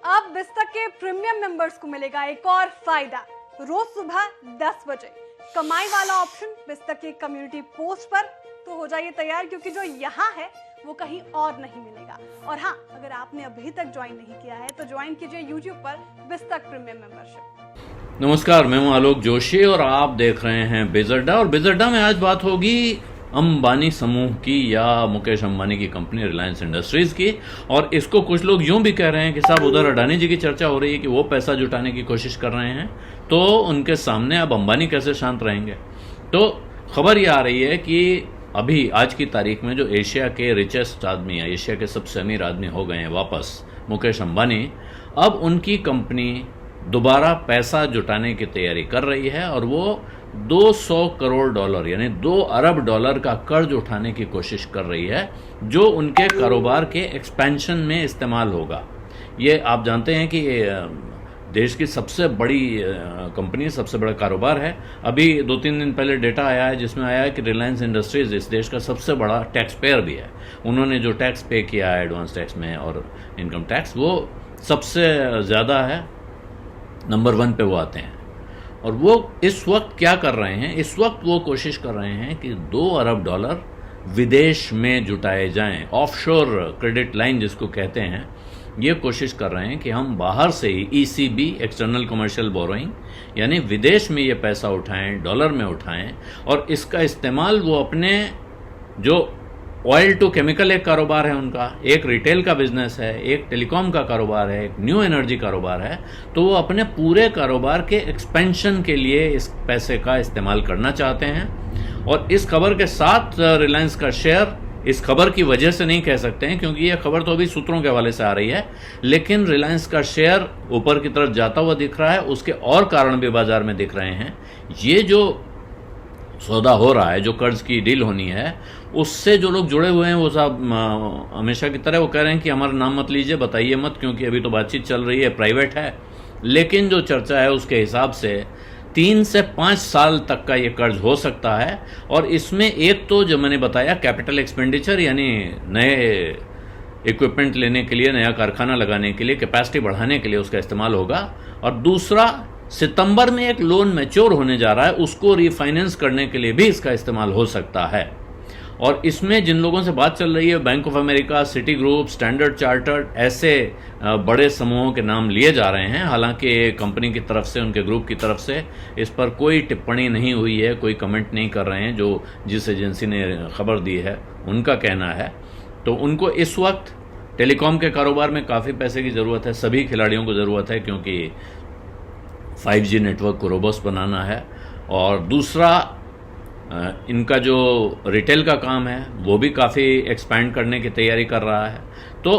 अब बिस्तक के premium members को मिलेगा एक और फायदा। रोज सुबह 10 बजे कमाई वाला ऑप्शन बिस्तक के कम्युनिटी पोस्ट पर। तो हो जाइए तैयार, क्योंकि जो यहाँ है वो कहीं और नहीं मिलेगा। और हाँ, अगर आपने अभी तक ज्वाइन नहीं किया है तो ज्वाइन कीजिए यूट्यूब पर बिस्तक प्रीमियम मेंबरशिप। नमस्कार, मैं हूं आलोक जोशी और आप देख रहे हैं बिजअड्डा। और बिजअड्डा में आज बात होगी अंबानी समूह की या मुकेश अंबानी की कंपनी रिलायंस इंडस्ट्रीज की। और इसको कुछ लोग यूं भी कह रहे हैं कि साहब उधर अडानी जी की चर्चा हो रही है कि वो पैसा जुटाने की कोशिश कर रहे हैं, तो उनके सामने अब अंबानी कैसे शांत रहेंगे। तो खबर ये आ रही है कि अभी आज की तारीख में जो एशिया के रिचेस्ट आदमी या एशिया के सबसे अमीर आदमी हो गए हैं वापस, मुकेश अंबानी, अब उनकी कंपनी दोबारा पैसा जुटाने की तैयारी कर रही है और वो 200 करोड़ डॉलर यानी 2 अरब डॉलर का कर्ज उठाने की कोशिश कर रही है, जो उनके कारोबार के एक्सपेंशन में इस्तेमाल होगा। ये आप जानते हैं कि देश की सबसे बड़ी कंपनी, सबसे बड़ा कारोबार है। अभी 2-3 दिन पहले डेटा आया है जिसमें आया है कि रिलायंस इंडस्ट्रीज इस देश का सबसे बड़ा टैक्स पेयर भी है। उन्होंने जो टैक्स पे किया है एडवांस टैक्स में और इनकम टैक्स, वो सबसे ज़्यादा है, नंबर 1 पे वो आते हैं। और वो इस वक्त क्या कर रहे हैं, इस वक्त वो कोशिश कर रहे हैं कि 2 अरब डॉलर विदेश में जुटाए जाएं। ऑफशोर क्रेडिट लाइन जिसको कहते हैं, ये कोशिश कर रहे हैं कि हम बाहर से ही ECB, एक्सटर्नल कमर्शियल बोरोइंग, यानी विदेश में ये पैसा उठाएं, डॉलर में उठाएं और इसका इस्तेमाल वो अपने जो ऑयल टू केमिकल एक कारोबार है उनका, एक रिटेल का बिजनेस है, एक टेलीकॉम का कारोबार है, एक न्यू एनर्जी कारोबार है, तो वो अपने पूरे कारोबार के एक्सपेंशन के लिए इस पैसे का इस्तेमाल करना चाहते हैं। और इस खबर के साथ रिलायंस का शेयर, इस खबर की वजह से नहीं कह सकते हैं क्योंकि यह खबर तो अभी सूत्रों के हवाले से आ रही है, लेकिन रिलायंस का शेयर ऊपर की तरफ जाता हुआ दिख रहा है। उसके और कारण भी बाजार में दिख रहे हैं। ये जो सौदा हो रहा है, जो कर्ज की डील होनी है, उससे जो लोग जुड़े हुए हैं वो साहब हमेशा की तरह वो कह रहे हैं कि हमारा नाम मत लीजिए, बताइए मत, क्योंकि अभी तो बातचीत चल रही है, प्राइवेट है। लेकिन जो चर्चा है उसके हिसाब से 3 से 5 साल तक का ये कर्ज हो सकता है। और इसमें एक तो जो मैंने बताया कैपिटल एक्सपेंडिचर, यानी नए इक्विपमेंट लेने के लिए, नया कारखाना लगाने के लिए, कैपेसिटी बढ़ाने के लिए उसका इस्तेमाल होगा। और दूसरा, सितंबर में एक लोन मैच्योर होने जा रहा है, उसको रीफाइनेंस करने के लिए भी इसका इस्तेमाल हो सकता है। और इसमें जिन लोगों से बात चल रही है, bank of America, city group, standard chartered, ऐसे बड़े समूहों के नाम लिए जा रहे हैं। हालांकि कंपनी की तरफ से, उनके ग्रुप की तरफ से इस पर कोई टिप्पणी नहीं हुई है, कोई कमेंट नहीं कर रहे हैं। जो जिस एजेंसी ने खबर दी है उनका कहना है, तो उनको इस वक्त टेलीकॉम के कारोबार में काफ़ी पैसे की ज़रूरत है, सभी खिलाड़ियों को ज़रूरत है, क्योंकि 5G नेटवर्क को रोबस्ट बनाना है। और दूसरा, इनका जो रिटेल का काम है वो भी काफ़ी एक्सपैंड करने की तैयारी कर रहा है। तो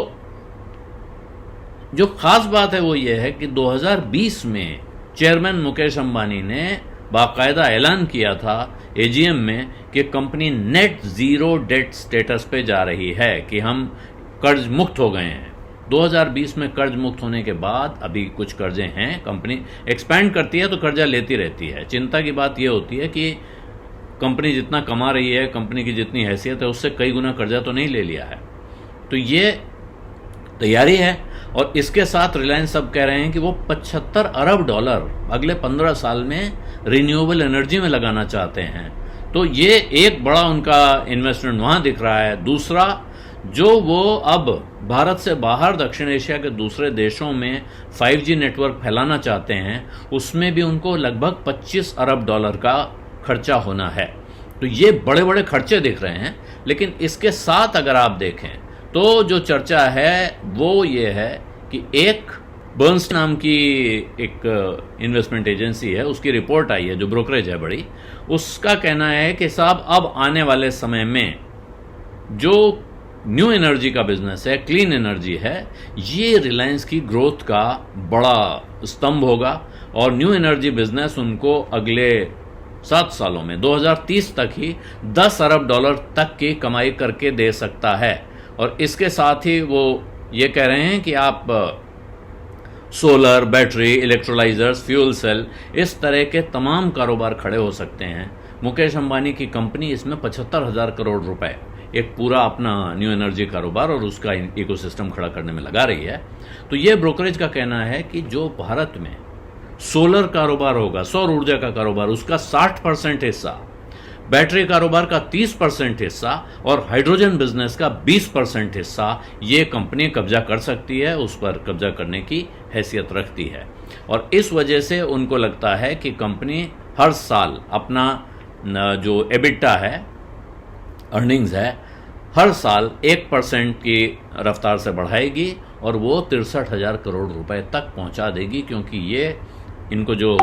जो ख़ास बात है वो ये है कि 2020 में चेयरमैन मुकेश अंबानी ने बाकायदा ऐलान किया था AGM में कि company net zero debt status पे जा रही है, कि हम कर्ज मुक्त हो गए हैं। 2020 में कर्ज मुक्त होने के बाद अभी कुछ कर्जे हैं। कंपनी एक्सपैंड करती है तो कर्जा लेती रहती है। चिंता की बात यह होती है कि कंपनी जितना कमा रही है, कंपनी की जितनी हैसियत है, उससे कई गुना कर्जा तो नहीं ले लिया है। तो ये तैयारी है। और इसके साथ रिलायंस अब कह रहे हैं कि वो 75 अरब डॉलर अगले 15 साल में रिन्यूएबल एनर्जी में लगाना चाहते हैं। तो ये एक बड़ा उनका इन्वेस्टमेंट वहाँ दिख रहा है। दूसरा, जो वो अब भारत से बाहर दक्षिण एशिया के दूसरे देशों में 5G नेटवर्क फैलाना चाहते हैं, उसमें भी उनको लगभग 25 अरब डॉलर का खर्चा होना है। तो ये बड़े बड़े खर्चे दिख रहे हैं। लेकिन इसके साथ अगर आप देखें तो जो चर्चा है वो ये है कि एक बर्न्स नाम की एक इन्वेस्टमेंट एजेंसी है, उसकी रिपोर्ट आई है, जो ब्रोकरेज है बड़ी, उसका कहना है कि साहब अब आने वाले समय में जो न्यू एनर्जी का बिजनेस है, क्लीन एनर्जी है, ये रिलायंस की ग्रोथ का बड़ा स्तंभ होगा। और न्यू एनर्जी बिजनेस उनको अगले 7 सालों में 2030 तक ही 10 अरब डॉलर तक की कमाई करके दे सकता है। और इसके साथ ही वो ये कह रहे हैं कि आप solar, battery, electrolysers, fuel cell, इस तरह के तमाम कारोबार खड़े हो सकते हैं। मुकेश अंबानी की कंपनी इसमें 75,000 करोड़ रुपए एक पूरा अपना न्यू एनर्जी कारोबार और उसका इकोसिस्टम खड़ा करने में लगा रही है। तो ये ब्रोकरेज का कहना है कि जो भारत में सोलर कारोबार होगा, सौर ऊर्जा का कारोबार, उसका 60% हिस्सा, बैटरी कारोबार का 30% हिस्सा और हाइड्रोजन बिजनेस का 20% हिस्सा ये कंपनी कब्जा कर सकती है, उस पर कब्जा करने की हैसियत रखती है। और इस वजह से उनको लगता है कि कंपनी हर साल अपना जो एबिटा है, अर्निंग्स है, हर साल 1% की रफ्तार से बढ़ाएगी और वो 63,000 करोड़ रुपए तक पहुंचा देगी, क्योंकि ये इनको जो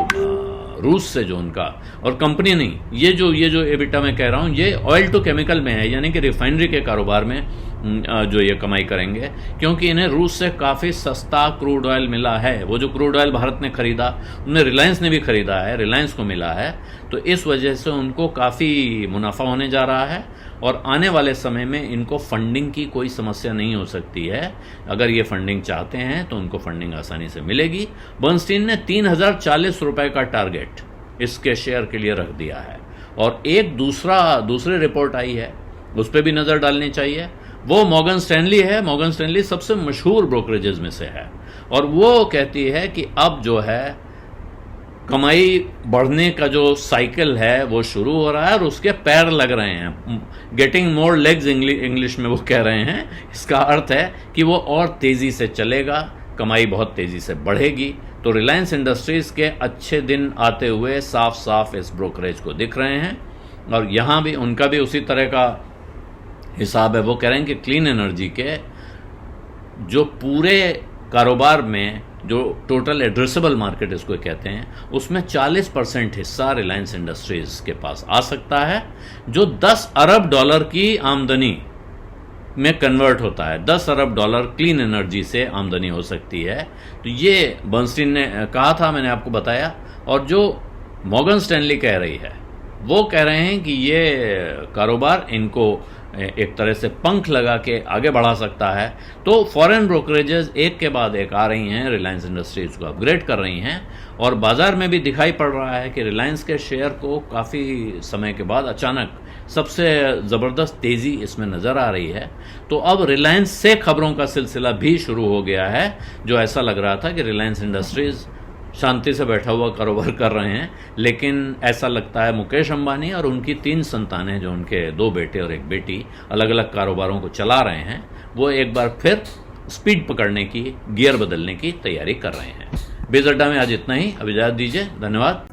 रूस से जो उनका, और कंपनी नहीं, ये जो एबिटा मैं कह रहा हूँ, ये ऑयल टू केमिकल में है, यानी कि रिफाइनरी के कारोबार में जो ये कमाई करेंगे, क्योंकि इन्हें रूस से काफ़ी सस्ता क्रूड ऑयल मिला है। वो जो क्रूड ऑयल भारत ने खरीदा, उनमें रिलायंस ने भी खरीदा है, रिलायंस को मिला है, तो इस वजह से उनको काफ़ी मुनाफा होने जा रहा है और आने वाले समय में इनको फंडिंग की कोई समस्या नहीं हो सकती है। अगर ये फंडिंग चाहते हैं तो उनको फंडिंग आसानी से मिलेगी। बर्नस्टीन ने 3040 रुपए का टारगेट इसके शेयर के लिए रख दिया है और एक दूसरी रिपोर्ट आई है, उस पर भी नज़र डालनी चाहिए। वो मॉर्गन स्टैनली है। मॉर्गन स्टैनली सबसे मशहूर ब्रोकरेजेस में से है और वो कहती है कि अब जो है कमाई बढ़ने का जो साइकिल है वो शुरू हो रहा है और उसके पैर लग रहे हैं। गेटिंग मोर लेग्स इंग्लिश में वो कह रहे हैं। इसका अर्थ है कि वो और तेज़ी से चलेगा, कमाई बहुत तेज़ी से बढ़ेगी। तो रिलायंस इंडस्ट्रीज के अच्छे दिन आते हुए साफ साफ इस ब्रोकरेज को दिख रहे हैं और यहाँ भी उनका भी उसी तरह का हिसाब है। वो कह रहे हैं कि क्लीन एनर्जी के जो पूरे कारोबार में जो टोटल एड्रेसेबल मार्केट इसको कहते हैं, उसमें 40% हिस्सा रिलायंस इंडस्ट्रीज के पास आ सकता है, जो 10 अरब डॉलर की आमदनी में कन्वर्ट होता है। 10 अरब डॉलर क्लीन एनर्जी से आमदनी हो सकती है। तो ये बर्नस्टीन ने कहा था, मैंने आपको बताया। और जो मॉर्गन स्टैनली कह रही है, वो कह रहे हैं कि ये कारोबार इनको एक तरह से पंख लगा के आगे बढ़ा सकता है। तो फॉरेन ब्रोकरेजेस एक के बाद एक आ रही हैं, रिलायंस इंडस्ट्रीज को अपग्रेड कर रही हैं और बाजार में भी दिखाई पड़ रहा है कि रिलायंस के शेयर को काफ़ी समय के बाद अचानक सबसे ज़बरदस्त तेज़ी इसमें नज़र आ रही है। तो अब रिलायंस से खबरों का सिलसिला भी शुरू हो गया है, जो ऐसा लग रहा था कि रिलायंस इंडस्ट्रीज शांति से बैठा हुआ कारोबार कर रहे हैं, लेकिन ऐसा लगता है मुकेश अंबानी और उनकी 3 संतानें, जो उनके 2 बेटे और 1 बेटी अलग अलग कारोबारों को चला रहे हैं, वो एक बार फिर स्पीड पकड़ने की, गियर बदलने की तैयारी कर रहे हैं। बेज़ड्डा में आज इतना ही। अब इजाज़त दीजिए। धन्यवाद।